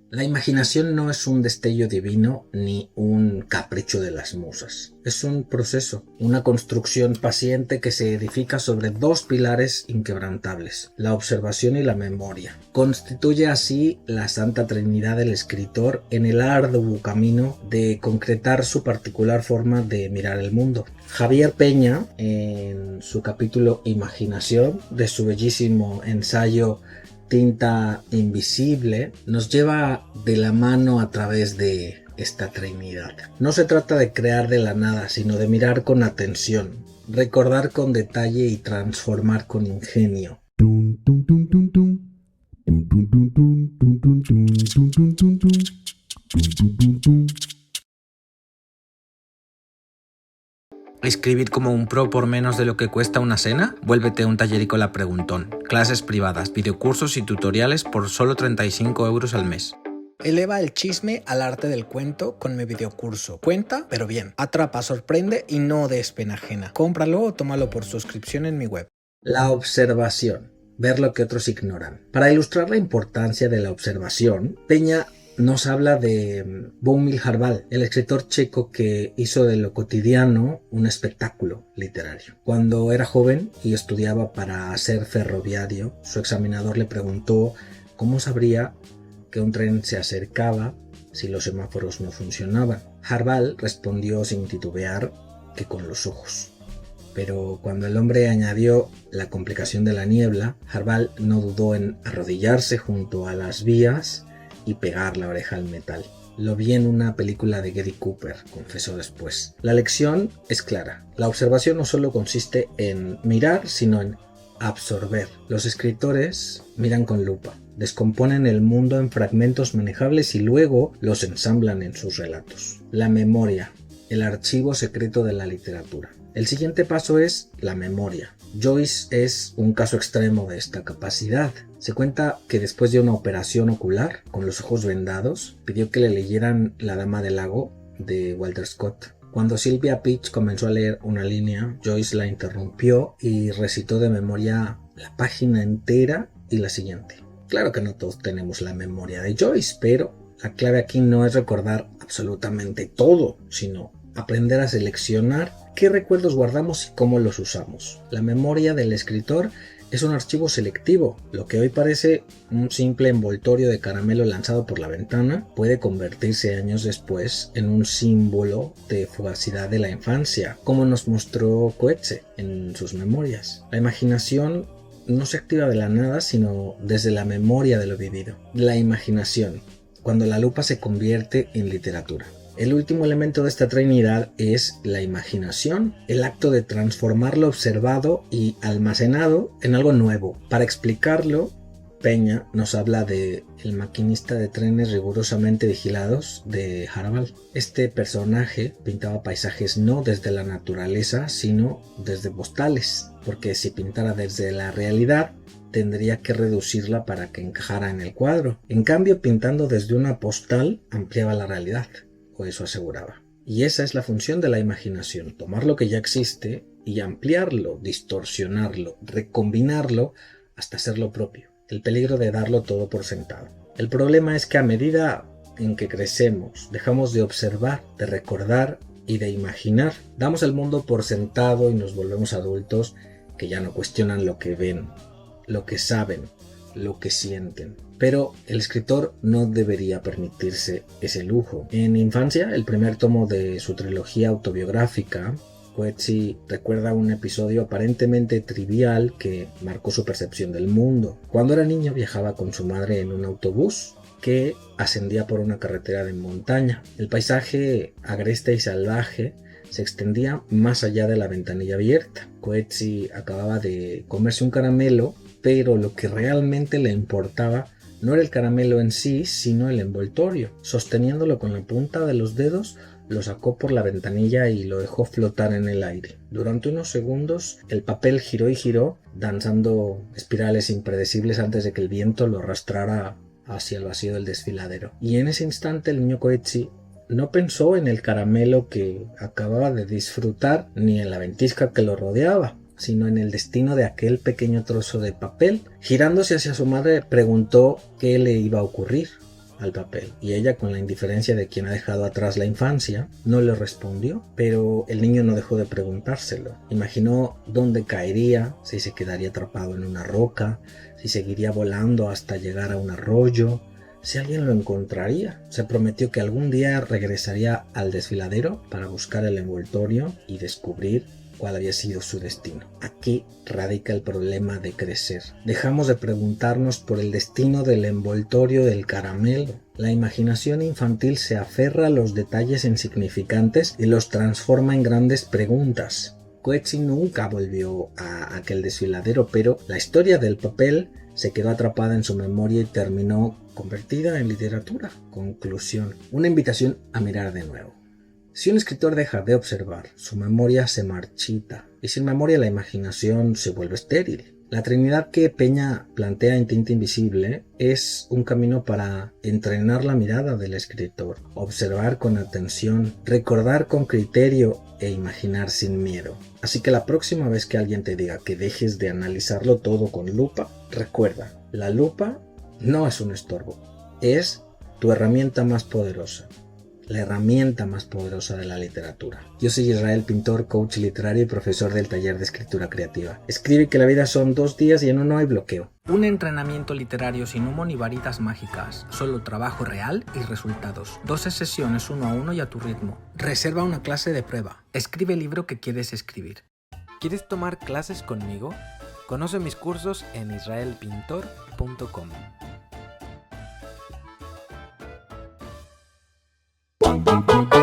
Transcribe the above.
La imaginación no es un destello divino ni un capricho de las musas. Es un proceso, una construcción paciente que se edifica sobre dos pilares inquebrantables, la observación y la memoria. Constituye así la Santa Trinidad del escritor en el arduo camino de concretar su particular forma de mirar el mundo. Javier Peña, en su capítulo Imaginación, de su bellísimo ensayo Tinta Invisible, nos lleva de la mano a través de esta Trinidad. No se trata de crear de la nada, sino de mirar con atención, recordar con detalle y transformar con ingenio. ¿Escribir como un pro por menos de lo que cuesta una cena? Vuélvete un tallerícola preguntón. Clases privadas, videocursos y tutoriales por solo 35 euros al mes. Eleva el chisme al arte del cuento con mi videocurso. Cuenta, pero bien. Atrapa, sorprende y no des pena ajena. Cómpralo o tómalo por suscripción en mi web. La observación. Ver lo que otros ignoran. Para ilustrar la importancia de la observación, Peña nos habla de Boumil Hrabal, el escritor checo que hizo de lo cotidiano un espectáculo literario. Cuando era joven y estudiaba para ser ferroviario, su examinador le preguntó cómo sabría que un tren se acercaba si los semáforos no funcionaban. Hrabal respondió sin titubear que con los ojos. Pero cuando el hombre añadió la complicación de la niebla, Hrabal no dudó en arrodillarse junto a las vías y pegar la oreja al metal. Lo vi en una película de Gary Cooper, confesó después. La lección es clara. La observación no solo consiste en mirar, sino en absorber. Los escritores miran con lupa, descomponen el mundo en fragmentos manejables y luego los ensamblan en sus relatos. La memoria, el archivo secreto de la literatura. El siguiente paso es la memoria. Joyce es un caso extremo de esta capacidad. Se cuenta que después de una operación ocular, con los ojos vendados, pidió que le leyeran La Dama del Lago de Walter Scott. Cuando Sylvia Peach comenzó a leer una línea, Joyce la interrumpió y recitó de memoria la página entera y la siguiente. Claro que no todos tenemos la memoria de Joyce, pero la clave aquí no es recordar absolutamente todo, sino aprender a seleccionar qué recuerdos guardamos y cómo los usamos. La memoria del escritor es un archivo selectivo. Lo que hoy parece un simple envoltorio de caramelo lanzado por la ventana puede convertirse años después en un símbolo de fugacidad de la infancia, como nos mostró Coetzee en sus memorias. La imaginación no se activa de la nada, sino desde la memoria de lo vivido. La imaginación, cuando la lupa se convierte en literatura. El último elemento de esta trinidad es la imaginación, el acto de transformar lo observado y almacenado en algo nuevo. Para explicarlo, Peña nos habla de el maquinista de trenes rigurosamente vigilados de Hrabal. Este personaje pintaba paisajes no desde la naturaleza, sino desde postales, porque si pintara desde la realidad, tendría que reducirla para que encajara en el cuadro. En cambio, pintando desde una postal, ampliaba la realidad. O eso aseguraba. Y esa es la función de la imaginación, tomar lo que ya existe y ampliarlo, distorsionarlo, recombinarlo hasta hacerlo propio. El peligro de darlo todo por sentado. El problema es que a medida en que crecemos, dejamos de observar, de recordar y de imaginar. Damos el mundo por sentado y nos volvemos adultos que ya no cuestionan lo que ven, lo que saben, lo que sienten. Pero el escritor no debería permitirse ese lujo. En infancia, el primer tomo de su trilogía autobiográfica, Coetzee recuerda un episodio aparentemente trivial que marcó su percepción del mundo. Cuando era niño viajaba con su madre en un autobús que ascendía por una carretera de montaña. El paisaje agreste y salvaje se extendía más allá de la ventanilla abierta. Coetzee acababa de comerse un caramelo, pero lo que realmente le importaba no era el caramelo en sí, sino el envoltorio. Sosteniéndolo con la punta de los dedos, lo sacó por la ventanilla y lo dejó flotar en el aire. Durante unos segundos, el papel giró y giró, danzando espirales impredecibles antes de que el viento lo arrastrara hacia el vacío del desfiladero. Y en ese instante el niño Coetzee no pensó en el caramelo que acababa de disfrutar, ni en la ventisca que lo rodeaba, sino en el destino de aquel pequeño trozo de papel. Girándose hacia su madre, preguntó qué le iba a ocurrir. al papel y ella, con la indiferencia de quien ha dejado atrás la infancia, no le respondió, pero el niño no dejó de preguntárselo. Imaginó dónde caería, si se quedaría atrapado en una roca, si seguiría volando hasta llegar a un arroyo, si alguien lo encontraría. Se prometió que algún día regresaría al desfiladero para buscar el envoltorio y descubrir cuál había sido su destino. Aquí radica el problema de crecer. Dejamos de preguntarnos por el destino del envoltorio del caramelo. La imaginación infantil se aferra a los detalles insignificantes y los transforma en grandes preguntas. Coetzee nunca volvió a aquel desfiladero, pero la historia del papel se quedó atrapada en su memoria y terminó convertida en literatura. Conclusión: una invitación a mirar de nuevo. Si un escritor deja de observar, su memoria se marchita, y sin memoria la imaginación se vuelve estéril. La trinidad que Peña plantea en Tinta Invisible es un camino para entrenar la mirada del escritor, observar con atención, recordar con criterio e imaginar sin miedo. Así que la próxima vez que alguien te diga que dejes de analizarlo todo con lupa, recuerda, la lupa no es un estorbo, es tu herramienta más poderosa. La herramienta más poderosa de la literatura. Yo soy Israel Pintor, coach literario y profesor del taller de escritura creativa. Escribe que la vida son 2 días y en uno hay bloqueo. Un entrenamiento literario sin humo ni varitas mágicas, solo trabajo real y resultados. 12 sesiones 1 a 1 y a tu ritmo. Reserva una clase de prueba. Escribe el libro que quieres escribir. ¿Quieres tomar clases conmigo? Conoce mis cursos en israelpintor.com. Pum, pum, pum.